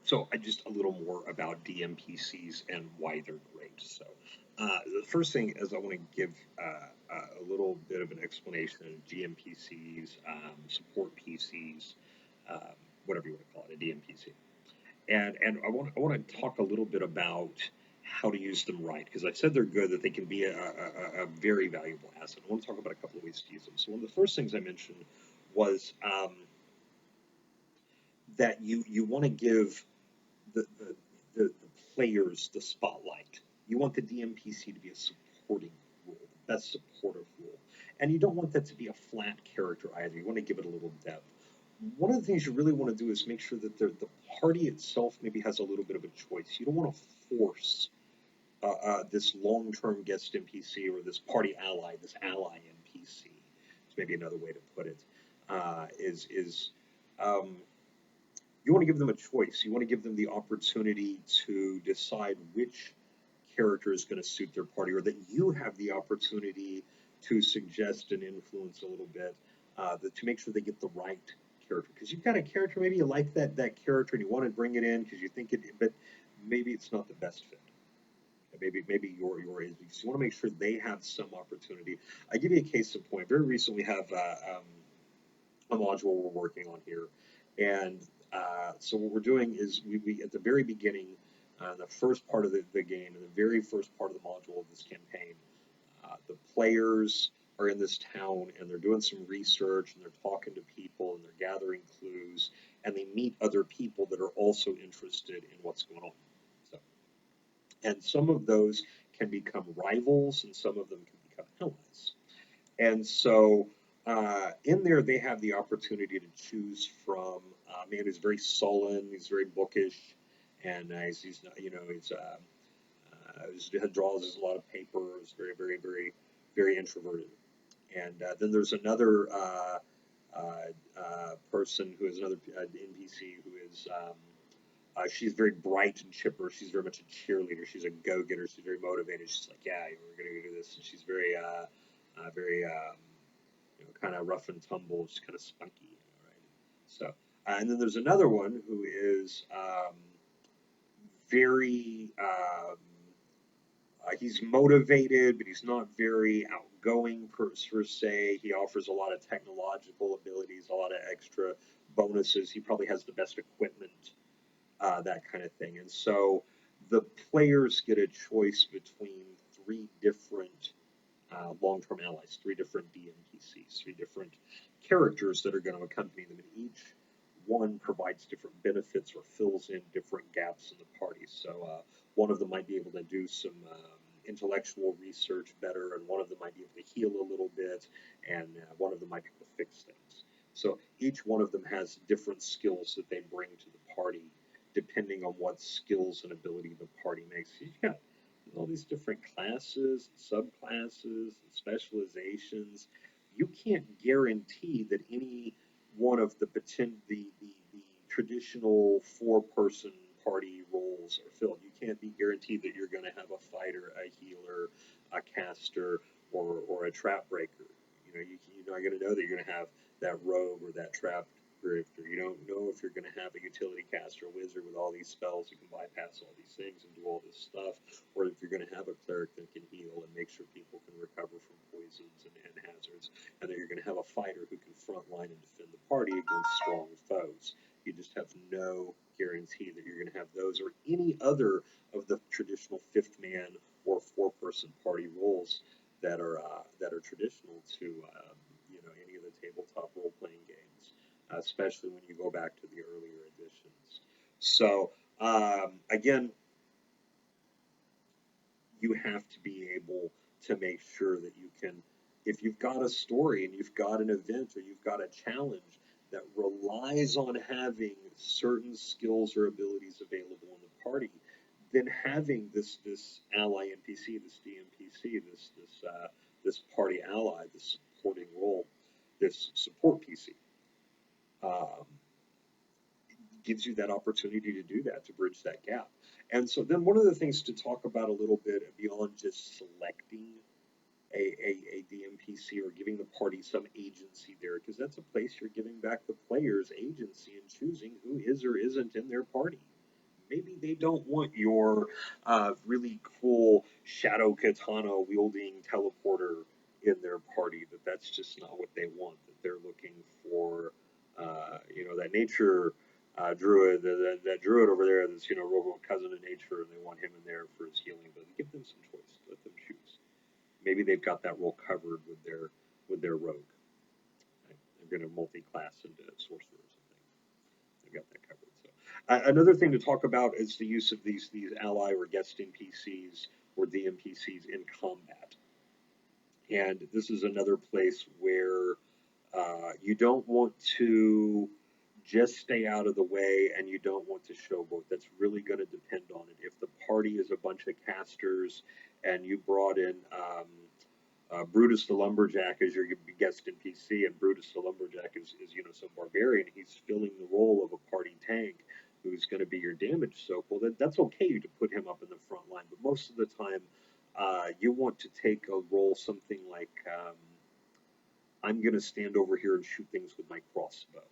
So just a little more about DMPCs and why they're great. So the first thing is I want to give a little bit of an explanation of GMPCs, support PCs, um, whatever you want to call it, a DMPC. And I want to talk a little bit about how to use them right because I said they're good, that they can be a very valuable asset. I want to talk about a couple of ways to use them. So one of the first things I mentioned was that you want to give the, the players the spotlight. You want the DMPC to be a supporting role, the best supportive role. And you don't want that to be a flat character either. You want to give it a little depth. One of the things you really want to do is make sure that the party itself maybe has a little bit of a choice. You don't want to force this long-term guest NPC or this party ally, this ally NPC. It's maybe another way to put it. Is um, you want to give them a choice. You want to give them the opportunity to decide which character is going to suit their party, or that you have the opportunity to suggest and influence a little bit to make sure they get the right character. Because you've got a character, maybe you like that character and you want to bring it in because you think it, but maybe it's not the best fit. Maybe your is because you want to make sure they have some opportunity. I give you a case in point. Very recently, we have a module we're working on here. And so what we're doing is we at the very beginning, the first part of the game, and the very first part of the module of this campaign, the players are in this town and they're doing some research and they're talking to people and they're gathering clues and they meet other people that are also interested in what's going on. So, and some of those can become rivals and some of them can become allies. And so in there, they have the opportunity to choose from a man who's very sullen, he's very bookish, and he's not, he draws a lot of paper, is very introverted. And then there's another person who is another NPC who is she's very bright and chipper. She's very much a cheerleader. She's a go-getter. She's very motivated. She's like, yeah, we're gonna go do this. And she's very kind of rough and tumble, just kind of spunky, right? So, and then there's another one who is very he's motivated, but he's not very outgoing per se. He offers a lot of technological abilities, a lot of extra bonuses. He probably has the best equipment, that kind of thing. And so the players get a choice between three different long-term allies, three different DMPCs, three different characters that are going to accompany them, and each one provides different benefits or fills in different gaps in the party. So one of them might be able to do some intellectual research better, and one of them might be able to heal a little bit, and one of them might be able to fix things. So each one of them has different skills that they bring to the party, depending on what skills and ability the party makes. You've got all these different classes, subclasses, and specializations. You can't guarantee that any one of the traditional four-person party roles are filled. You can't be guaranteed that you're going to have a fighter, a healer, a caster, or a trap breaker. You're not going to know that you're going to have that rogue or that trap drifter. You don't know if you're going to have a utility caster, a wizard with all these spells who can bypass all these things and do all this stuff, or if you're going to have a cleric that can heal and make sure people can recover from poisons and hazards, and then you're going to have a fighter who can frontline and defend the party against strong foes. You just have no guarantee that you're going to have those or any other of the traditional fifth man or four-person party roles that are traditional to any of the tabletop role-playing games, especially when you go back to the earlier editions. So again, you have to be able to make sure that you can, if you've got a story and you've got an event or you've got a challenge that relies on having certain skills or abilities available in the party, then having this ally NPC, this DMPC, this party ally, this supporting role, this support PC, um, gives you that opportunity to do that, to bridge that gap. And so then one of the things to talk about a little bit beyond just selecting a DMPC or giving the party some agency there, because that's a place you're giving back the players agency in choosing who is or isn't in their party. Maybe they don't want your really cool shadow katana wielding teleporter in their party. That's just not what they want. That they're looking for, that nature druid, that druid over there that's robo cousin of nature, and they want him in there for his healing. But give them some choice. Let them choose. Maybe they've got that role covered with their rogue. Right? They're going to multi-class into sorcerer or something. They've got that covered. So another thing to talk about is the use of these ally or guest NPCs or DMPCs in combat. And this is another place where you don't want to just stay out of the way and you don't want to showboat. That's really going to depend on it. If the party is a bunch of casters and you brought in Brutus the Lumberjack as your guest NPC, and Brutus the Lumberjack is some barbarian, he's filling the role of a party tank who's going to be your damage soak. Well, that's okay to put him up in the front line, but most of the time, you want to take a role something like I'm going to stand over here and shoot things with my crossbow.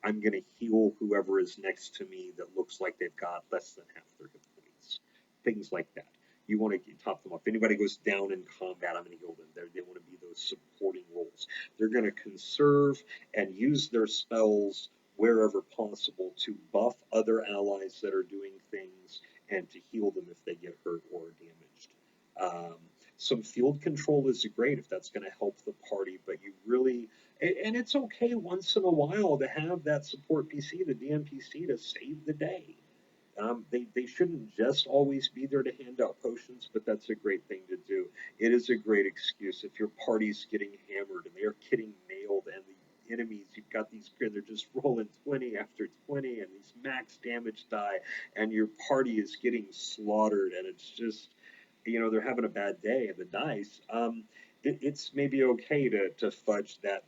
I'm going to heal whoever is next to me that looks like they've got less than half their hit points. Things like that. You want to top them up. If anybody goes down in combat, I'm going to heal them. They want to be those supporting roles. They're going to conserve and use their spells wherever possible to buff other allies that are doing things and to heal them if they get hurt or damaged. Some field control is great if that's going to help the party, but you really, and it's okay once in a while to have that support PC, the DMPC, to save the day. They shouldn't just always be there to hand out potions, but that's a great thing to do. It is a great excuse if your party's getting hammered and they're getting nailed, and the enemies, you've got these, they're just rolling 20 after 20 and these max damage die, and your party is getting slaughtered, and it's just, they're having a bad day of the dice. It's maybe okay to fudge that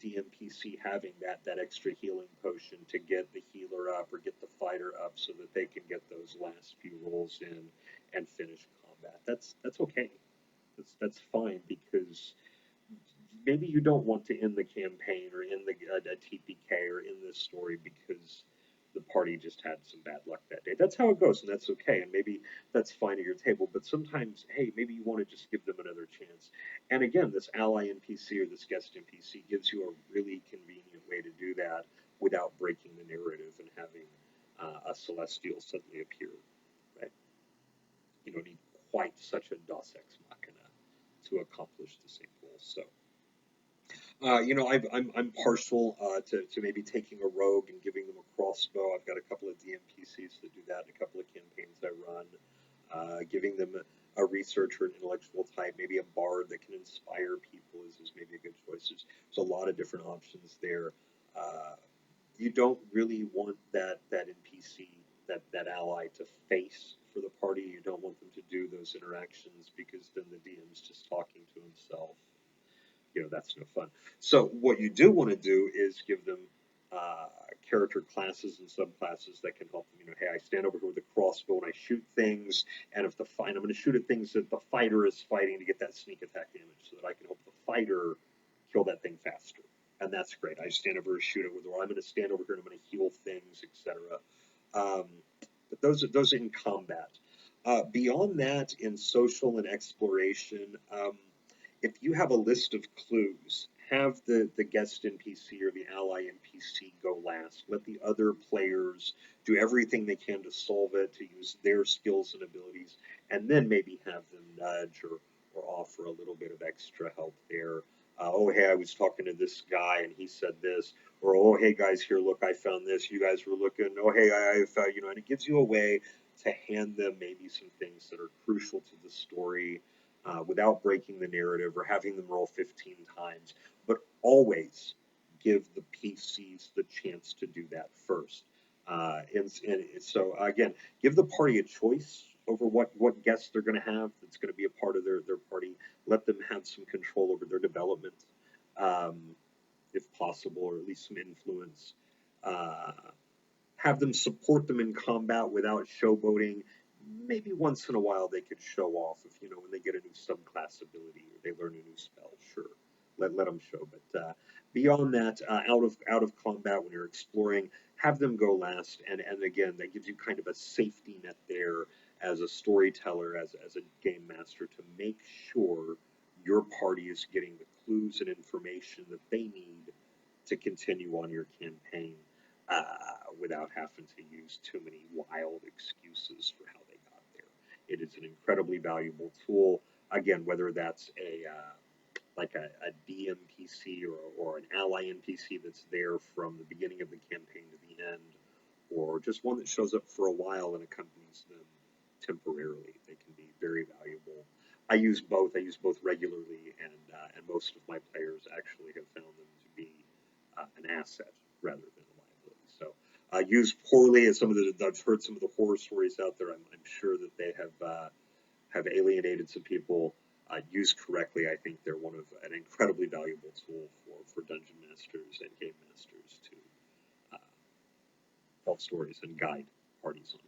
DMPC having that extra healing potion to get the healer up or get the fighter up so that they can get those last few rolls in and finish combat. That's okay. That's fine, because maybe you don't want to end the campaign or end a TPK or end this story because the party just had some bad luck that day. That's how it goes, and that's okay. And maybe that's fine at your table. But sometimes, hey, maybe you want to just give them another chance. And again, this ally NPC or this guest NPC gives you a really convenient way to do that without breaking the narrative and having a celestial suddenly appear. Right? You don't need quite such a Deus Ex Machina to accomplish the same goal. So. I'm partial to maybe taking a rogue and giving them a crossbow. I've got a couple of DMPCs that do that in a couple of campaigns I run. Giving them a researcher, an intellectual type, maybe a bard that can inspire people is maybe a good choice. There's a lot of different options there. You don't really want that NPC, that ally to face for the party. You don't want them to do those interactions because then the DM's just talking to himself. That's no fun. So what you do want to do is give them character classes and subclasses that can help them. Hey, I stand over here with a crossbow and I shoot things, and if the fight, I'm going to shoot at things that the fighter is fighting to get that sneak attack damage, so that I can help the fighter kill that thing faster. And that's great. I stand over and shoot it with, or I'm going to stand over here and I'm going to heal things, etc. But those are in combat. Beyond that, in social and exploration. If you have a list of clues, have the guest NPC or the ally NPC go last. Let the other players do everything they can to solve it, to use their skills and abilities, and then maybe have them nudge or offer a little bit of extra help there. Oh, hey, I was talking to this guy and he said this. Or, oh, hey, guys, here, look, I found this. You guys were looking. Oh, hey, I found, and it gives you a way to hand them maybe some things that are crucial to the story without breaking the narrative or having them roll 15 times, but always give the PCs the chance to do that first. And so, again, give the party a choice over what guests they're going to have that's going to be a part of their party. Let them have some control over their development, um, if possible, or at least some influence. Uh, have them support them in combat without showboating. Maybe once in a while they could show off if when they get a new subclass ability or they learn a new spell. Sure, let them show. But beyond that, out of combat when you're exploring, have them go last, and again, that gives you kind of a safety net there as a storyteller, as a game master, to make sure your party is getting the clues and information that they need to continue on your campaign without having to use too many wild excuses for how they got there. It is an incredibly valuable tool. Again, whether that's a DMPC or an ally NPC that's there from the beginning of the campaign to the end, or just one that shows up for a while and accompanies them temporarily. They can be very valuable. I use both. I use both regularly, and most of my players actually have found them to be an asset rather than a liability. So used poorly, as I've heard some of the horror stories out there. I'm sure that they have alienated some people. Used correctly, I think they're one of an incredibly valuable tool for dungeon masters and game masters to tell stories and guide parties on.